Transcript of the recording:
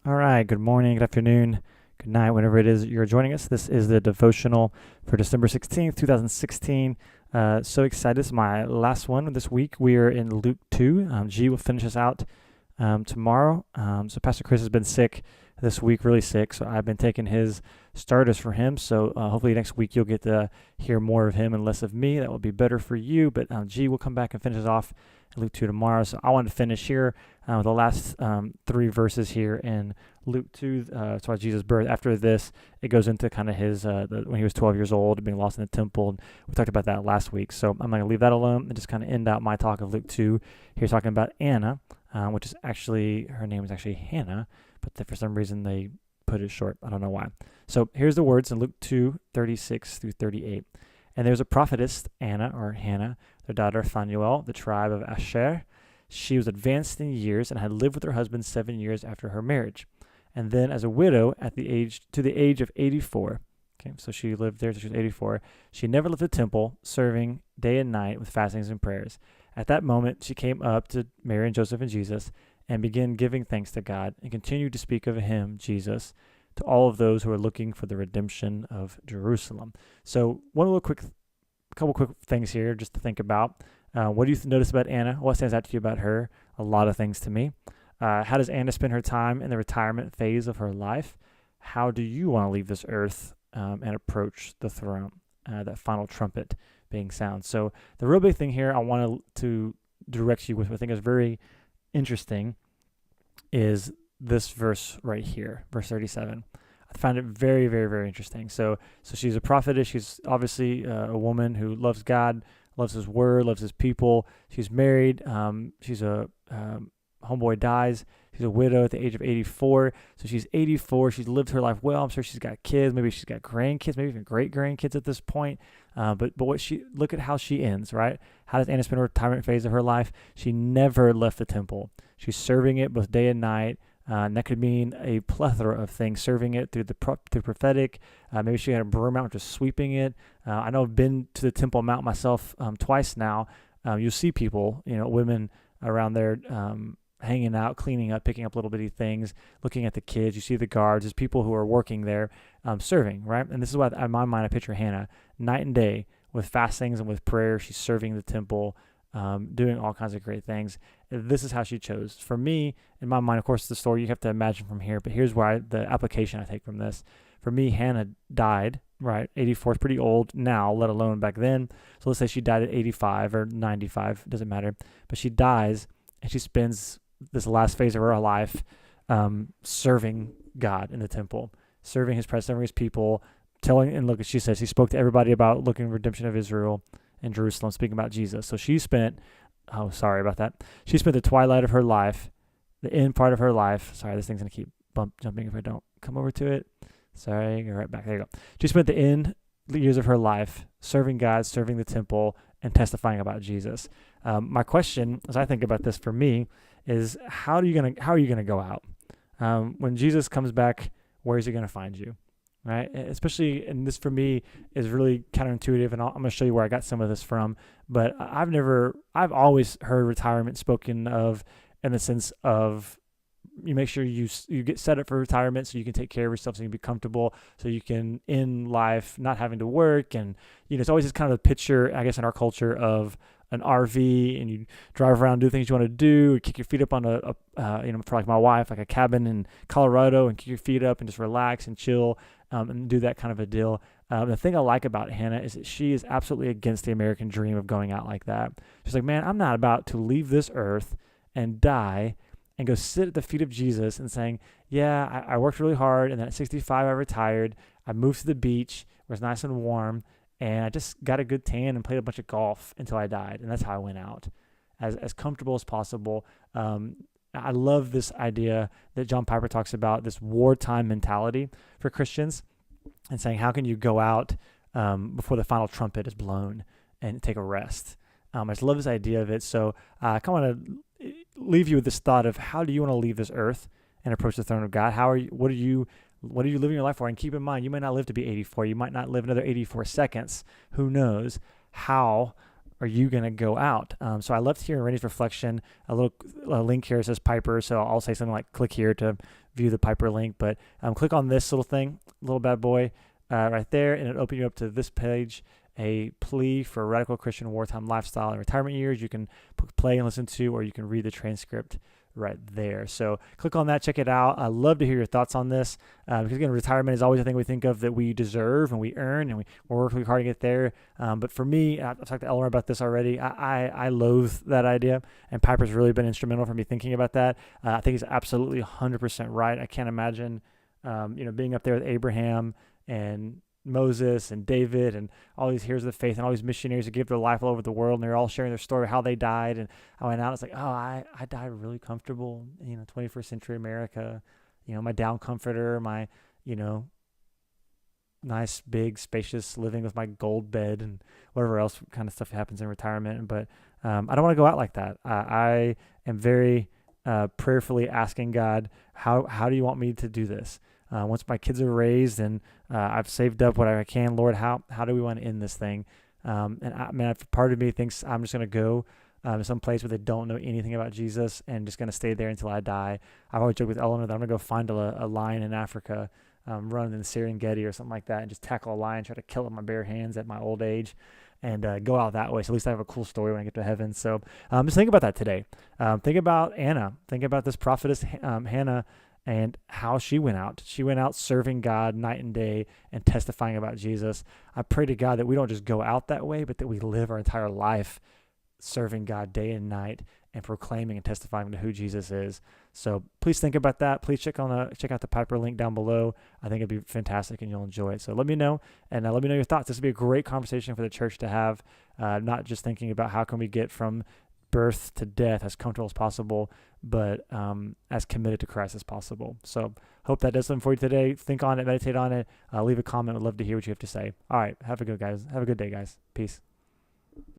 All right. Good morning, good afternoon, good night, whenever it is you're joining us. This is the devotional for December 16th, 2016. So excited. This is my last one this week. We are in Luke 2. G will finish us out tomorrow. So Pastor Chris has been sick this week, really sick. So I've been taking his starters for him. So hopefully next week you'll get to hear more of him and less of me. That will be better for you. But G will come back and finish us off in Luke 2 tomorrow. So I wanted to finish here with the last three verses here in Luke 2. It's about Jesus' birth. After this, it goes into kind of his, when he was 12 years old, being lost in the temple. And we talked about that last week. So I'm going to leave that alone and just kind of end out my talk of Luke 2. Here talking about Anna, which is actually, her name is actually Hannah, but for some reason they put it short. I don't know why. So here's the words in Luke 2:36 through 38. And there's a prophetess, Anna, or Hannah, their daughter Phanuel, the tribe of Asher. She was advanced in years and had lived with her husband 7 years after her marriage. And then as a widow to the age of 84. Okay, so she lived there till she was 84. She never left the temple, serving day and night with fastings and prayers. At that moment, she came up to Mary and Joseph and Jesus and began giving thanks to God and continued to speak of him, Jesus, to all of those who are looking for the redemption of Jerusalem. So couple quick things here just to think about. What do you notice about Anna? What stands out to you about her? A lot of things to me. How does Anna spend her time in the retirement phase of her life? How do you want to leave this earth and approach the throne? That final trumpet being sound. So the real big thing here I want to direct you with, I think is very interesting, is this verse right here, verse 37. I found it very, very, very interesting. So she's a prophetess. She's obviously a woman who loves God, loves his word, loves his people. She's married. She's a homeboy dies. She's a widow at the age of 84. So she's 84. She's lived her life well. I'm sure she's got kids. Maybe she's got grandkids, maybe even great grandkids at this point. But look at how she ends, right? How does Anna spend her retirement phase of her life? She never left the temple. She's serving it both day and night. And that could mean a plethora of things, serving it through the prophetic. Maybe she had a broom out, which is sweeping it. I know I've been to the Temple Mount myself twice now. You'll see people, women around there hanging out, cleaning up, picking up little bitty things, looking at the kids. You see the guards. There's people who are working there serving, right? And this is what, in my mind, I picture Hannah night and day with fastings and with prayer. She's serving the temple, doing all kinds of great things. This is how she chose. For me, in my mind, of course, the story you have to imagine from here, but here's the application I take from this. For me, Hannah died, right? 84 is pretty old now, let alone back then. So let's say she died at 85 or 95, doesn't matter. But she dies and she spends this last phase of her life serving God in the temple, serving his presence, serving his people, she says she spoke to everybody about looking redemption of Israel in Jerusalem, speaking about Jesus. So she spent the twilight of her life, the end part of her life. Sorry, this thing's going to keep jumping if I don't come over to it. Sorry, go right back. There you go. She spent the end years of her life serving God, serving the temple, and testifying about Jesus. My question, as I think about this for me, is how are you gonna go out? When Jesus comes back, where is he going to find you? Right? Especially, and this for me is really counterintuitive, and I'm going to show you where I got some of this from. But I've always heard retirement spoken of in the sense of you make sure you get set up for retirement so you can take care of yourself, so you can be comfortable, so you can end life not having to work. And it's always this kind of a picture, I guess, in our culture of an RV, and you drive around, do things you want to do, kick your feet up on for like my wife, like a cabin in Colorado, and kick your feet up and just relax and chill, and do that kind of a deal. The thing I like about Hannah is that she is absolutely against the American dream of going out like that. She's like, man, I'm not about to leave this earth and die and go sit at the feet of Jesus and saying, yeah, I worked really hard, and then at 65 I retired. I moved to the beach where it's nice and warm, and I just got a good tan and played a bunch of golf until I died. And that's how I went out, as comfortable as possible. I love this idea that John Piper talks about, this wartime mentality for Christians, and saying, how can you go out before the final trumpet is blown and take a rest? I just love this idea of it. So I kind of want to leave you with this thought of, how do you want to leave this earth and approach the throne of God? What are you living your life for? And keep in mind, you might not live to be 84. You might not live another 84 seconds. Who knows? How are you going to go out? So I loved hearing Randy's reflection. A little link here says Piper, so I'll say something like click here to view the Piper link. But click on this little thing, little bad boy, right there, and it'll open you up to this page, a plea for a radical Christian wartime lifestyle in retirement years. You can play and listen to, or you can read the transcript right there. So click on that, check it out. I'd love to hear your thoughts on this, because again, retirement is always a thing we think of that we deserve and we earn, and we work really hard to get there. But for me, I've talked to Eleanor about this already. I loathe that idea, and Piper's really been instrumental for me thinking about that. I think he's absolutely 100% right. I can't imagine, being up there with Abraham and Moses and David and all these heroes of the faith and all these missionaries who give their life all over the world, and they're all sharing their story of how they died. And I went out, it's like, oh, I died really comfortable, 21st century America, my down comforter, my, nice, big, spacious living with my gold bed and whatever else kind of stuff happens in retirement. But I don't want to go out like that. I am very prayerfully asking God, how do you want me to do this? Once my kids are raised and I've saved up what I can, Lord, how do we want to end this thing? Part of me thinks I'm just going to go to some place where they don't know anything about Jesus and just going to stay there until I die. I've always joked with Eleanor that I'm going to go find a lion in Africa, run in the Serengeti or something like that, and just tackle a lion, try to kill it with my bare hands at my old age, and go out that way. So at least I have a cool story when I get to heaven. So just think about that today. Think about Anna. Think about this prophetess Hannah, and how she went out. She went out serving God night and day and testifying about Jesus. I pray to God that we don't just go out that way, but that we live our entire life serving God day and night and proclaiming and testifying to who Jesus is. So please think about that. Please check out the Piper link down below. I think it'd be fantastic and you'll enjoy it. So let me know, and let me know your thoughts. This would be a great conversation for the church to have, not just thinking about how can we get from birth to death as comfortable as possible, but as committed to Christ as possible. So hope that does something for you today. Think on it, meditate on it, leave a comment. I'd love to hear what you have to say. All right, have a good day, guys. Peace.